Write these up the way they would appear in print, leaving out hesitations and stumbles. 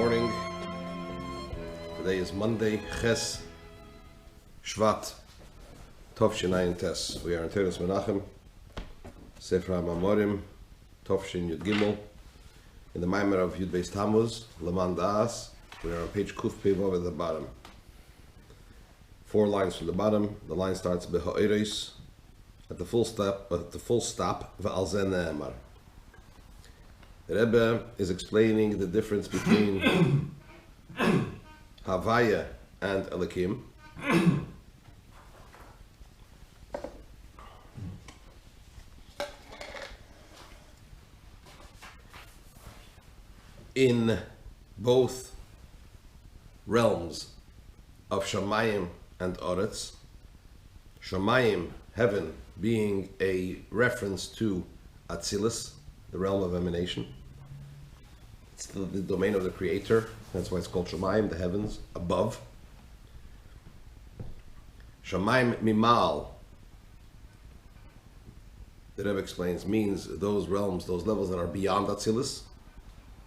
morning. Today is Monday, Ches Shvat Tovshin Ayin Tes. We are in Teres Menachem, Sefer Mamarim, Tovshin Yud Gimel, in the Mamar of Yud Beis Tammuz, Daas. We are on page Kuf Pevav at the bottom. 4 lines from the bottom. The line starts Behoiris at the full stop. Ve'al Zen Ne'emar. The Rebbe is explaining the difference between Havaya and Elikim. In both realms of Shamayim and Oretz. Shamayim, heaven, being a reference to Atzilus, the realm of emanation. It's the domain of the Creator. That's why it's called Shamayim, the heavens above. Shamayim Mimal, the Rebbe explains, means those realms, those levels that are beyond Atzilus,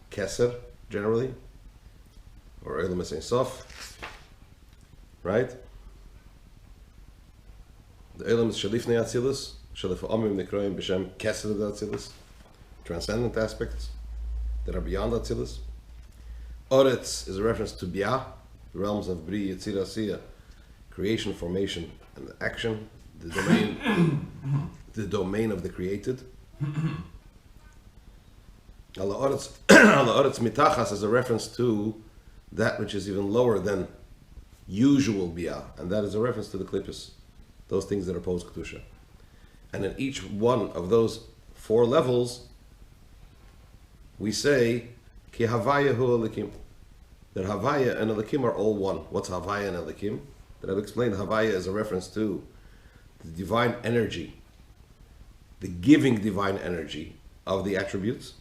Keser, generally, or Elam Ein Sof, right? The Elam is Shalifnei Atzilus, Shalif Amim Nekroim B'Shem Keser Atzilus, transcendent aspects that are beyond Atzilus. Oretz is a reference to Bia, the realms of Bri, Yitzira, Siya, creation, formation, and action, the domain of the created. Ala Oretz Mitachas is a reference to that which is even lower than usual Bia, and that is a reference to the Klippus, those things that oppose Kedusha. And in each one of those 4 levels, we say, Ki Havaya hu Elikim, that Havaya and Elikim are all one. What's Havaya and Elikim? That I've explained, Havaya is a reference to the divine energy, the giving divine energy of the attributes,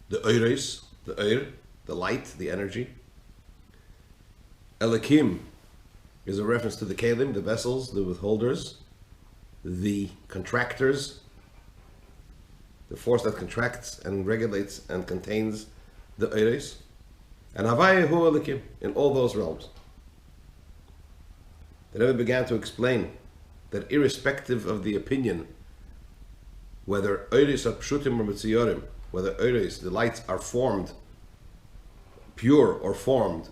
the Eires, the Eir, the light, the energy. Elikim is a reference to the Kelim, the vessels, the withholders, the contractors, the force that contracts and regulates and contains the Eires. And Havaya hu Elikim, in all those realms. The Rebbe began to explain that irrespective of the opinion, whether Eires are Pshutim or Mitziyorim, whether Eires, the lights, are formed, pure or formed,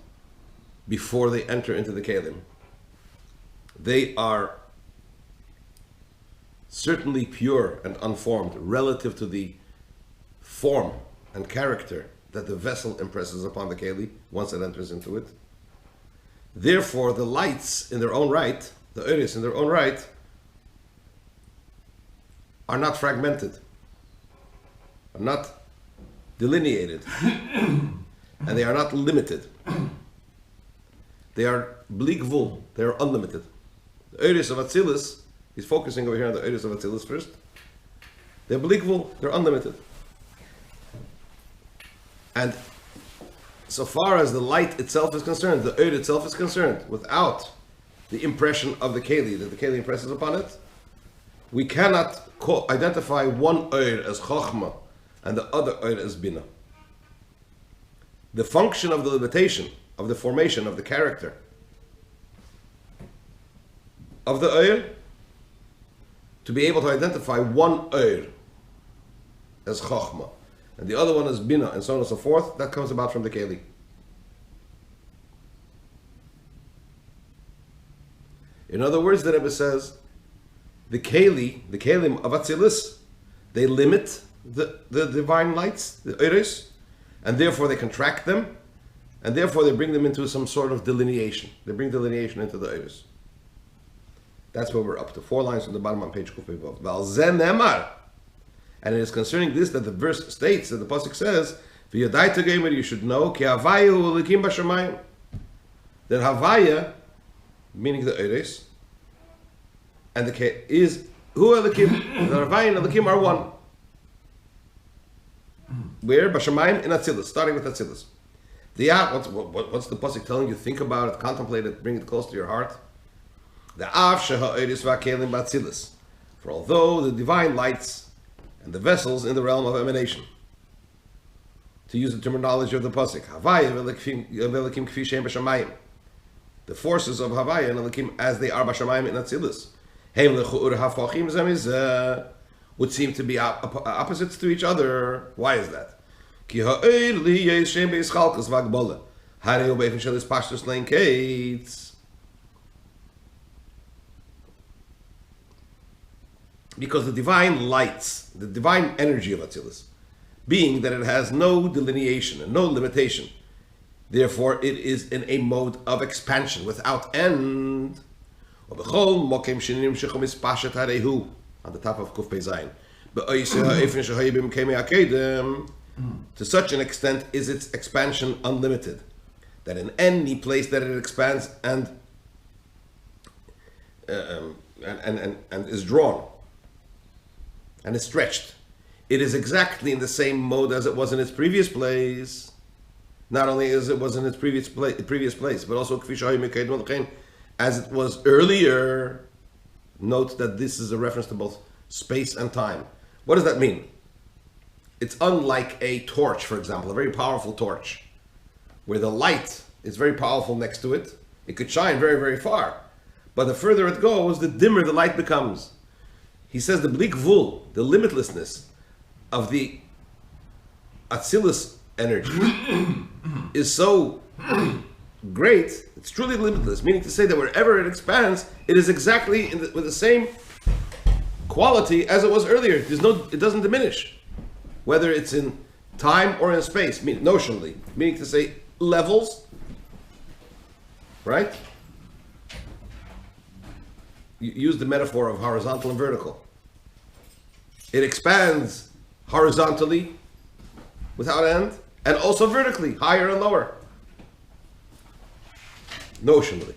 before they enter into the Kelim, they are certainly pure and unformed relative to the form and character that the vessel impresses upon the Keli once it enters into it. Therefore, the lights in their own right, the Eires in their own right, are not fragmented, are not delineated, and they are not limited. They are bligvul, they are unlimited. The Eires of Atzilus, he's focusing over here on the Eires of Atzilus first. They're bligvul, they're unlimited. And so far as the light itself is concerned, the Eir itself is concerned, without the impression of the Keli, that the Keli impresses upon it, we cannot identify one Eir as Chochmah and the other Eir as Bina. The function of the limitation, of the formation, of the character of the Eir, to be able to identify one Eir as Chochmah and the other one is Bina, and so on and so forth, that comes about from the Keli. In other words, the Rebbe says, the Kelim of Atzilus, they limit the divine lights, the Eires, and therefore they contract them, and therefore they bring them into some sort of delineation. They bring delineation into the Eires. That's where we're up to. 4 lines from the bottom on page Kuf Pevav. Ve'al Zen Ne'emar. And it is concerning this that the verse states, that the pasuk says, "V'yadai togemer," you should know, "Ki Havaya hu Elikim b'Shamayim." That Havaya, meaning the Eires, and the Ke is hu Elikim. The Havaya and Elikim are one. Where? B'Shamayim in Atzilus, starting with Atzilus. What's the pasuk telling you? Think about it, contemplate it, bring it close to your heart. The Av sheha Eires v'Kelim b'Atzilus. For although the divine lights and the vessels in the realm of emanation to use the terminology of the pasuk. Havaya v'elikim kfi she'em b'shamayim. The forces of Havaya and Elikim as they are b'shamayim in Atzilus. Heim lechu'ur hafachim zeh would seem to be opposites to each other. Why is that? Ki ha'ir li yesh she'em b'yischalkus v'agbola. Harei u'beifin shel ispashtus lein kates. Because the divine lights, the divine energy of Atzilus, being that it has no delineation and no limitation, therefore it is in a mode of expansion without end. On the top of Kuf Pei Zayin. To such an extent is its expansion unlimited, that in any place that it expands and is drawn and is stretched, it is exactly in the same mode as it was in its previous place. Not only as it was in its previous place, but also as it was earlier. Note that this is a reference to both space and time. What does that mean? It's unlike a torch, for example, a very powerful torch, where the light is very powerful next to it. It could shine very, very far. But the further it goes, the dimmer the light becomes. He says the blik vul, the limitlessness of the Atzilus energy is so great, it's truly limitless, meaning to say that wherever it expands, it is exactly with the same quality as it was earlier. It doesn't diminish, whether it's in time or in space, notionally, meaning to say levels, right? You use the metaphor of horizontal and vertical. It expands horizontally without end, and also vertically, higher and lower. Notionally.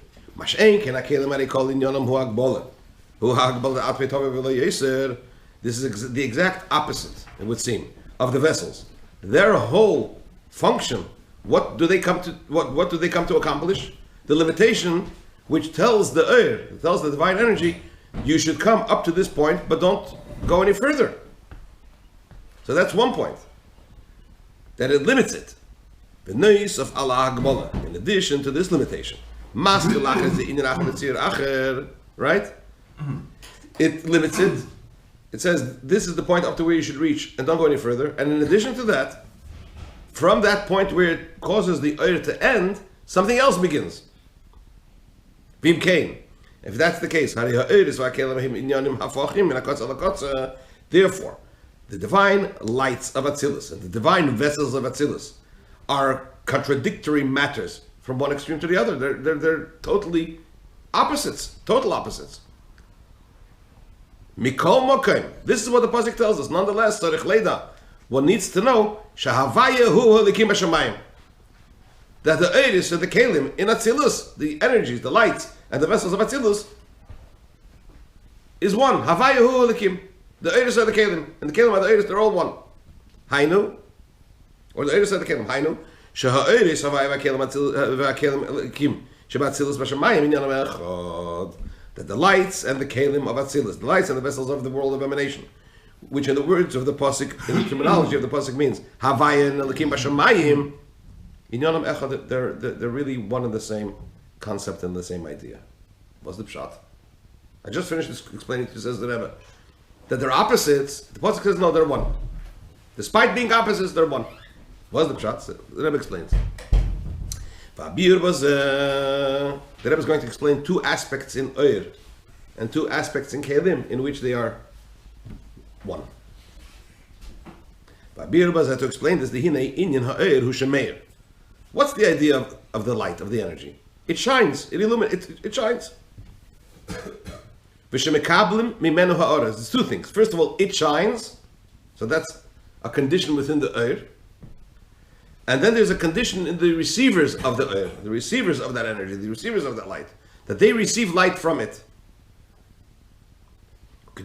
This is the exact opposite, it would seem, of the vessels. Their whole function, what do they come to accomplish? The limitation which tells the tells the divine energy, you should come up to this point, but don't go any further. So that's one point, that it limits it. The noise of Allah Hagbola, in addition to this limitation. Right? It limits it. It says this is the point up to where you should reach and don't go any further. And in addition to that, from that point where it causes the Eir to end, something else begins. Vim Kain. If that's the case, therefore, the divine lights of Atzilus and the divine vessels of Atzilus are contradictory matters from one extreme to the other. They're totally opposites, total opposites. Mikol Mokaim. This is what the pasuk tells us. Nonetheless, Tzarich Leida, one needs to know Shahavaya Hu Halikim Hashamayim, that the Eiris and the Kalim in Atzilus, the energies, the lights, and the vessels of Atzilus, is one. Havaya Hu Halikim. The Eiris are the Kalim, and the Kalim are the Eiris. They're all one. Hainu, or the Eiris are the Kalim. Hainu. Shaha Eiris Havaya V'Kalim Halikim. Shabbat Atzilus B'Shamayim Inyan Echad. That the lights and the Kalim of Atzilus, the lights and the vessels of the world of emanation, which in the words of the pasuk, in the terminology of the pasuk means Havaya and Elikim B'Shamayim, Inyanam Echad, they're really one and the same concept and the same idea. What's the pshat? I just finished explaining to you, says the Rebbe, that they're opposites. The pasuk says no, they're one. Despite being opposites, they're one. What's the pshat? The Rebbe explains. The Rebbe is going to explain two aspects in Eir and two aspects in Kelim in which they are one. To explain this, what's the idea of the light, of the energy? It shines, it illuminates, it shines. There's two things. First of all, it shines, so that's a condition within the Eir. And then there's a condition in the receivers of the Eir, the receivers of that energy, the receivers of that light, that they receive light from it. So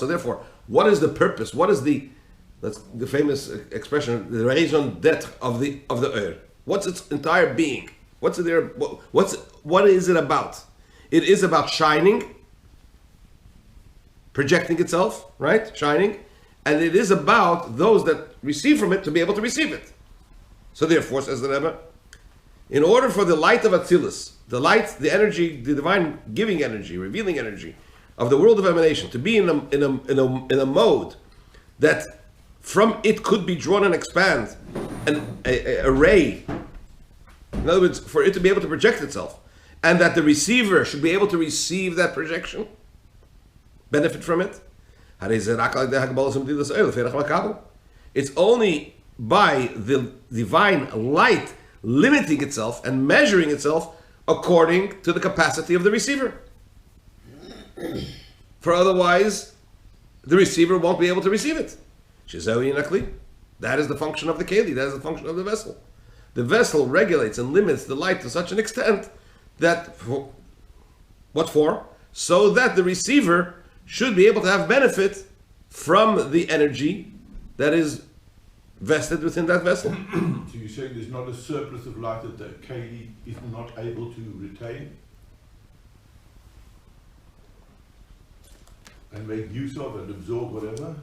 therefore, what is the purpose? What is that's the famous expression, the raison d'etre of the Eir? What's its entire being? What is it about? It is about shining, projecting itself, right? Shining. And it is about those that receive from it to be able to receive it. So therefore, says the Rebbe, in order for the light of Atzilus, the light, the energy, the divine giving energy, revealing energy of the world of emanation, to be in a mode that from it could be drawn and expand a ray. In other words, for it to be able to project itself, and that the receiver should be able to receive that projection, benefit from it. It's only by the divine light limiting itself and measuring itself according to the capacity of the receiver. For otherwise, the receiver won't be able to receive it. That is the function of the keli, that is the function of the vessel. The vessel regulates and limits the light to such an extent that, what for? So that the receiver should be able to have benefit from the energy that is vested within that vessel. So you're saying there's not a surplus of light that the keli is not able to retain and make use of and absorb whatever?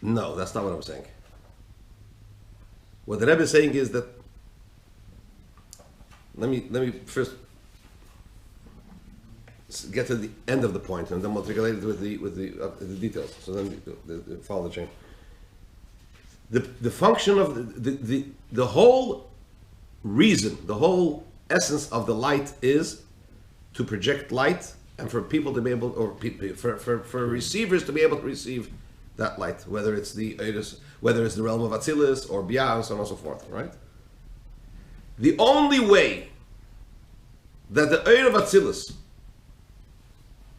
No, that's not what I'm saying. What the Rebbe is saying is that, let me first get to the end of the point, and then we'll relate it with the details. So then follow the chain. The function of the whole reason, the whole essence of the light is to project light, and for people to be able, or for receivers to be able to receive that light, whether it's the Eidus, whether it's the realm of Atzilus or Bia, and so on and so forth, right? The only way that the Eid of Atzilus,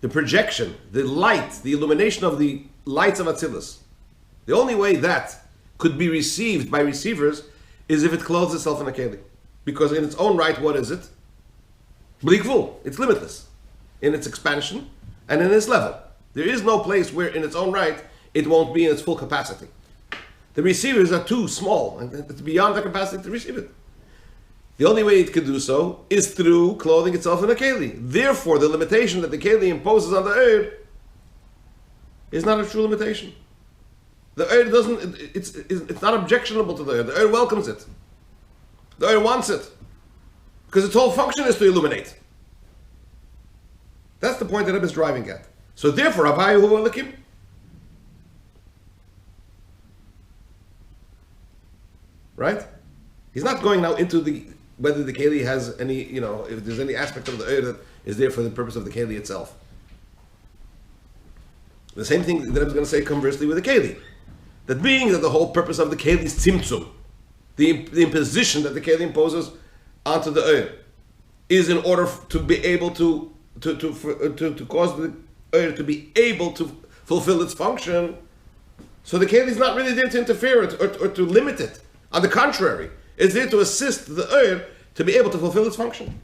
the projection, the light, the illumination of the lights of Atzilus, the only way that could be received by receivers is if it clothes itself in a keli. Because in its own right, what is it? Blikvul. It's limitless in its expansion and in its level. There is no place where in its own right it won't be in its full capacity. The receivers are too small and it's beyond the capacity to receive it. The only way it could do so is through clothing itself in a keli. Therefore, the limitation that the keli imposes on the earth is not a true limitation. The earth doesn't, it's not objectionable to the earth. The earth welcomes it. The earth wants it. Because its whole function is to illuminate. That's the point that Rebbe is driving at. So therefore, Abayu Hu Elikim. Right? He's not going now into whether the keli has any, if there's any aspect of the earth that is there for the purpose of the keli itself. The same thing that I was going to say conversely with the keli. That being that the whole purpose of the keli is tzimtzum, the imposition that the keli imposes onto the earth, is in order to be able to cause the earth to be able to fulfill its function. So the keli is not really there to interfere or to limit it. On the contrary, it's there to assist the earth to be able to fulfill its function.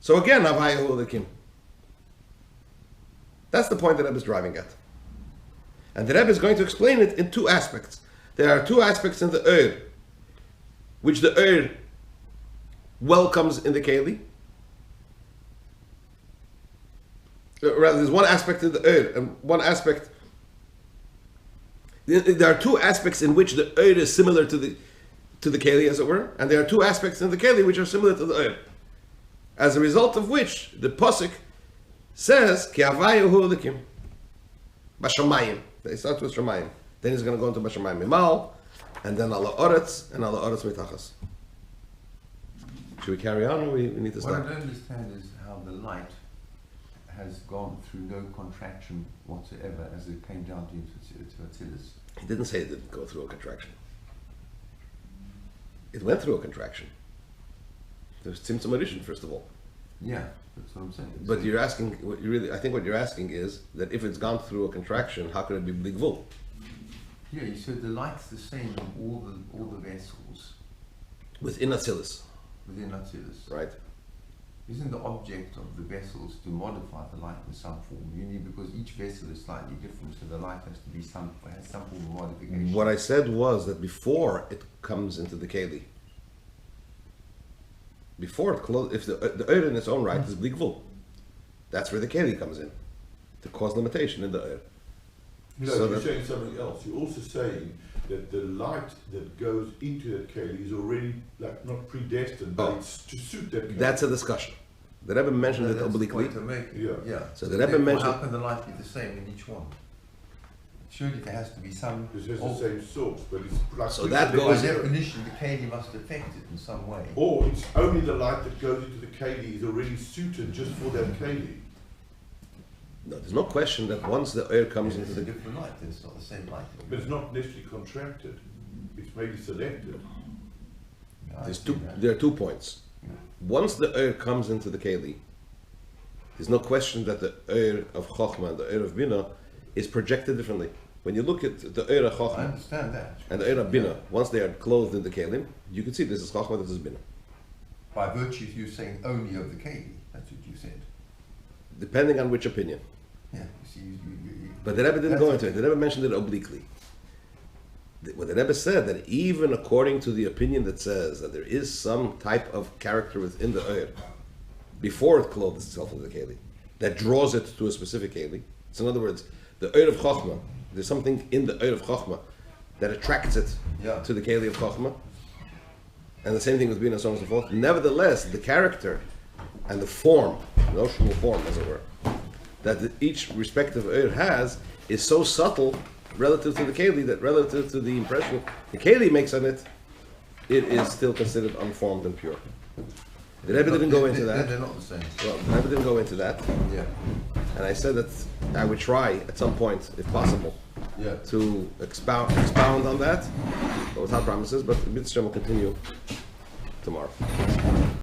So again, Avayahu Elikim. That's the point that Rebbe is driving at. And the Rebbe is going to explain it in two aspects. There are two aspects in the earth which the earth welcomes in the keli. Rather, there's one aspect in the earth and one aspect. There are two aspects in which the earth is similar to the keli, as it were, and there are two aspects in the keli which are similar to the earth. As a result of which, the pasuk says, "Ki havayu hu elikim b'shamayim." They start with shamayim. Then he's going to go into b'shamayim mimal, and then ala oretz and ala oretz mitachas. Should we carry on, or we need to stop? What I don't understand is how the light has gone through no contraction whatsoever as it came down to Atzilus. He didn't say it didn't go through a contraction. It went through a contraction. There's tzimtzum addition, first of all. Yeah, that's what I'm saying. But you're asking, I think what you're asking is that if it's gone through a contraction, how could it be bligvul? Yeah, you said the light's the same in all the vessels Within Atzilus, within Atzilus. right? Isn't the object of the vessels to modify the light in some form? You need, because each vessel is slightly different, so the light has to be has some form of modification. What I said was that before it comes into the keli, before it if the earth in its own right is bligvul, That's where the keli comes in, to cause limitation in the oil. No, So you're that- saying something else. You're also saying that the light that goes into that keli is already like not predestined, but Oh. it's to suit that keli. That's a discussion. The Rebbe mentioned it That's the obliquely. point I'm making. Yeah. Yeah. So the Rebbe therefore, mentioned- how can the light be the same in each one? Surely there has to be some. Because it or- has the same source, but it's like So that by goes- definition, the keli must affect it in some way. Or it's only the light that goes into the keli is already suited just for that keli. No, there's no question that once the oil comes It's into a the different light. It's not the same light. But it's not necessarily contracted. It's maybe selected. Yeah, I There's see two, that. there are 2 points. Yeah. Once the oil comes into the keli, there's no question that the oil of Chochmah and the oil of Bina is projected differently. When you look at the oil of I Chochmah understand that. and the oil of Bina, once they are clothed in the kelim, you can see this is Chochmah, this is Bina. By virtue of you saying only of the keli, that's what you said. Depending on which opinion. Yeah, you see, you But the Rebbe didn't that's go a- into it. The Rebbe mentioned it obliquely. What the Rebbe said, that even according to the opinion that says that there is some type of character within the oil, before it clothes itself into the keli, that draws it to a specific keli. So in other words, the oil of Chochmah, there's something in the oil of Chochmah that attracts it Yeah. to the keli of Chochmah. And the same thing with Bina and so on and so forth. Nevertheless, the character and the form, notional form as it were, that each respective oil has is so subtle relative to the keli that relative to the impression the keli makes on it, it is still considered unformed and pure. The Rebbe didn't go into that. They're not the same. Well, the Rebbe didn't go into that, Yeah. and I said that I would try at some point, if possible, Yeah. to expound on that, but without promises. But the Mitzvah will continue tomorrow.